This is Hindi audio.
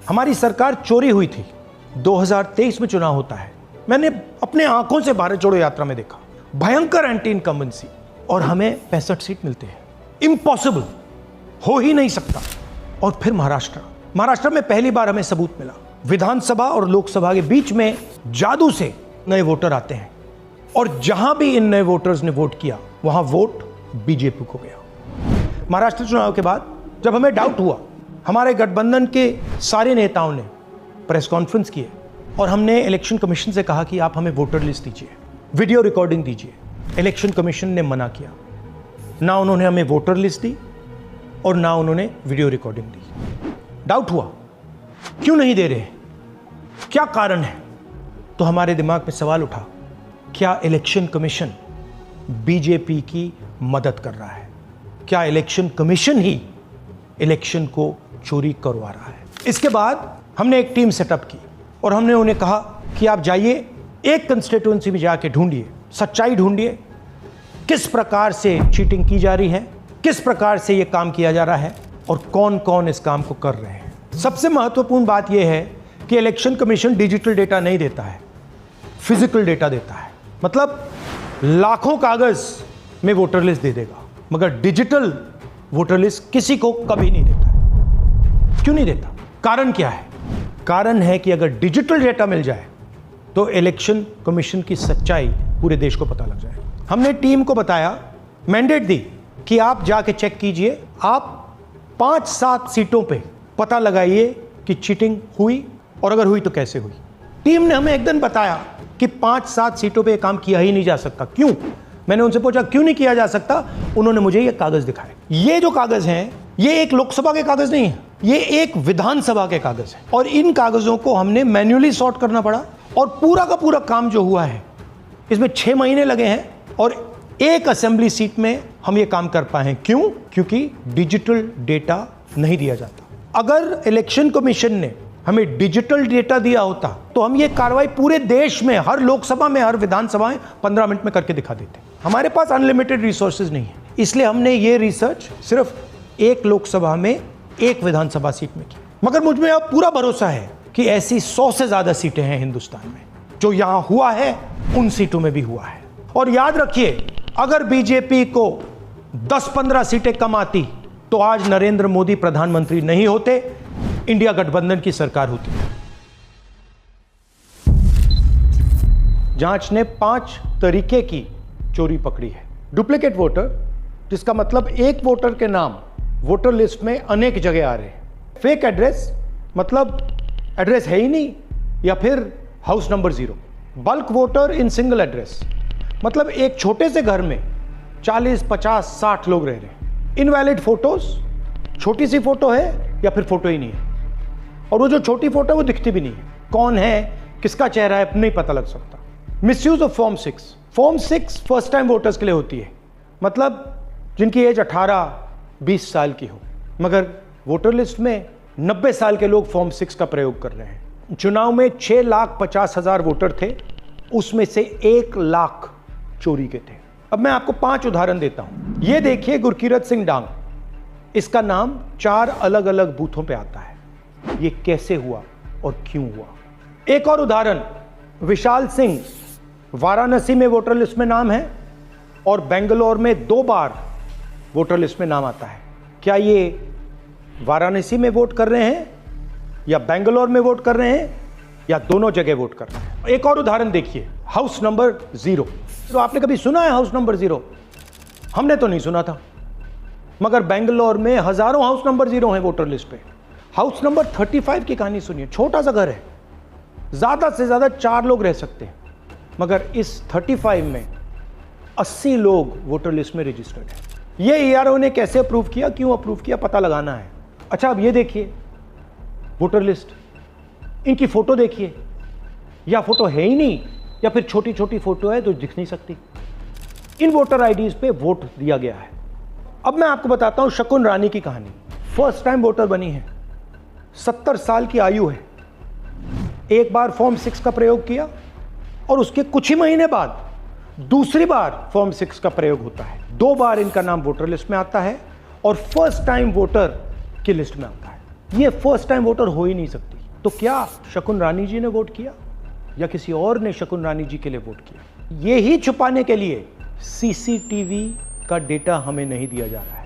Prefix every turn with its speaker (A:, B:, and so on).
A: हमारी सरकार चोरी हुई थी। 2023 में चुनाव होता है। मैंने अपने आंखों से भारत जोड़ो यात्रा में देखा भयंकर एंटी इनकम्बेंसी, और हमें 65 सीट मिलते हैं। इम्पॉसिबल, हो ही नहीं सकता। और फिर महाराष्ट्र में पहली बार हमें सबूत मिला। विधानसभा और लोकसभा के बीच में जादू से नए वोटर आते हैं, और जहां भी इन नए वोटर्स ने वोट किया वहां वोट बीजेपी को गया। महाराष्ट्र चुनाव के बाद जब हमें डाउट हुआ, हमारे गठबंधन के सारे नेताओं ने प्रेस कॉन्फ्रेंस किए और हमने इलेक्शन कमीशन से कहा कि आप हमें वोटर लिस्ट दीजिए, वीडियो रिकॉर्डिंग दीजिए। इलेक्शन कमीशन ने मना किया। ना उन्होंने हमें वोटर लिस्ट दी और ना उन्होंने वीडियो रिकॉर्डिंग दी। डाउट हुआ, क्यों नहीं दे रहे, क्या कारण है? तो हमारे दिमाग में सवाल उठा, क्या इलेक्शन कमीशन बीजेपी की मदद कर रहा है? क्या इलेक्शन कमीशन ही इलेक्शन को चोरी करवा रहा है? इसके बाद हमने एक टीम सेटअप की और हमने उन्हें कहा कि आप जाइए, एक कंस्टिट्यूएंसी में जाके ढूंढिए, सच्चाई ढूंढिए, किस प्रकार से चीटिंग की जा रही है, किस प्रकार से यह काम किया जा रहा है और कौन कौन इस काम को कर रहे हैं। सबसे महत्वपूर्ण बात यह है कि इलेक्शन कमीशन डिजिटल डेटा नहीं देता है, फिजिकल डेटा देता है। मतलब लाखों कागज में वोटर लिस्ट दे देगा, मगर डिजिटल वोटर लिस्ट किसी को कभी नहीं देता है। क्यों नहीं देता? कारण क्या है? कारण है कि अगर डिजिटल डेटा मिल जाए तो इलेक्शन कमीशन की सच्चाई पूरे देश को पता लग जाए। हमने टीम को बताया, मैंडेट दी कि आप जाके चेक कीजिए, आप 5-7 सीटों पे पता लगाइए कि चीटिंग हुई, और अगर हुई तो कैसे हुई। टीम ने हमें एक दिन बताया कि 5-7 सीटों पे ये काम किया ही नहीं जा सकता। क्यों? मैंने उनसे पूछा क्यों नहीं किया जा सकता? उन्होंने मुझे ये कागज दिखाए। ये जो कागज हैं, ये एक लोकसभा के कागज नहीं है, ये एक विधानसभा के कागज है, और इन कागजों को हमने मैन्युअली सॉर्ट करना पड़ा। और पूरा का पूरा काम जो हुआ है, इसमें 6 महीने लगे हैं, और एक असेंबली सीट में हम ये काम कर पाए हैं। क्यों? क्योंकि डिजिटल डेटा नहीं दिया जाता। अगर इलेक्शन कमीशन ने हमें डिजिटल डेटा दिया होता तो हम ये कार्रवाई पूरे देश में, हर लोकसभा में, हर विधानसभा में 15 मिनट में करके दिखा देते। हमारे पास अनलिमिटेड रिसोर्सेज नहीं है, इसलिए हमने ये रिसर्च सिर्फ एक लोकसभा में, एक विधानसभा सीट में की। मगर मुझ में अब पूरा भरोसा है कि ऐसी 100 से ज्यादा सीटें हैं हिंदुस्तान में। जो यहां हुआ है उन सीटों में भी हुआ है। और याद रखिए, अगर बीजेपी को 10-15 सीटें कम आती तो आज नरेंद्र मोदी प्रधानमंत्री नहीं होते, इंडिया गठबंधन की सरकार होती। जांच ने 5 तरीके की चोरी पकड़ी है। डुप्लीकेट वोटर, जिसका मतलब एक वोटर के नाम वोटर लिस्ट में अनेक जगह आ रहे हैं। फेक एड्रेस, मतलब एड्रेस है ही नहीं, या फिर house number 0। Bulk voter in single address, मतलब एक छोटे से घर में 40, 50, 60 लोग रह रहे हैं। इनवैलिड फोटोज, छोटी सी फोटो है या फिर फोटो ही नहीं है, और वो जो छोटी फोटो है वो दिखती भी नहीं है। कौन है, किसका चेहरा है, नहीं पता लग सकता। Misuse of form 6। Form 6 first time voters के लिए होती है, मतलब जिनकी एज 18-20 साल की हो, मगर वोटर लिस्ट में 90 साल के लोग फॉर्म 6 का प्रयोग कर रहे हैं। चुनाव में 6,50,000 वोटर थे, उसमें से 1 लाख चोरी के थे। अब मैं आपको 5 उदाहरण देता हूं। यह देखिए, गुरकीरत सिंह डांग, इसका नाम 4 अलग अलग बूथों पे आता है। ये कैसे हुआ और क्यों हुआ? एक और उदाहरण, विशाल सिंह, वाराणसी में वोटर लिस्ट में नाम है और बेंगलोर में 2 बार वोटर लिस्ट में नाम आता है। क्या ये वाराणसी में वोट कर रहे हैं या बेंगलोर में वोट कर रहे हैं या दोनों जगह वोट कर रहे हैं? एक और उदाहरण देखिए, हाउस नंबर 0। तो आपने कभी सुना है हाउस नंबर 0? हमने तो नहीं सुना था, मगर बेंगलोर में हजारों हाउस नंबर 0 हैं वोटर लिस्ट पे। हाउस नंबर 35 की कहानी सुनिए। छोटा सा घर है, ज्यादा से ज्यादा 4 लोग रह सकते हैं, मगर इस 35 में 80 लोग वोटर लिस्ट में रजिस्टर्ड है। ये ईआरओ ने कैसे अप्रूव किया, क्यों अप्रूव किया, पता लगाना है। अच्छा, अब ये देखिए वोटर लिस्ट, इनकी फोटो देखिए, या फोटो है ही नहीं या फिर छोटी छोटी फोटो है तो दिख नहीं सकती। इन वोटर आईडीज पे वोट दिया गया है। अब मैं आपको बताता हूं शकुन रानी की कहानी। फर्स्ट टाइम वोटर बनी है, 70 साल की आयु है। एक बार फॉर्म 6 का प्रयोग किया और उसके कुछ ही महीने बाद दूसरी बार फॉर्म 6 का प्रयोग होता है। 2 बार इनका नाम वोटर लिस्ट में आता है और फर्स्ट टाइम वोटर की लिस्ट में आता है। ये फर्स्ट टाइम वोटर हो ही नहीं सकती। तो क्या शकुन रानी जी ने वोट किया या किसी और ने शकुन रानी जी के लिए वोट किया? ये ही छुपाने के लिए सीसीटीवी का डेटा हमें नहीं दिया जा रहा है।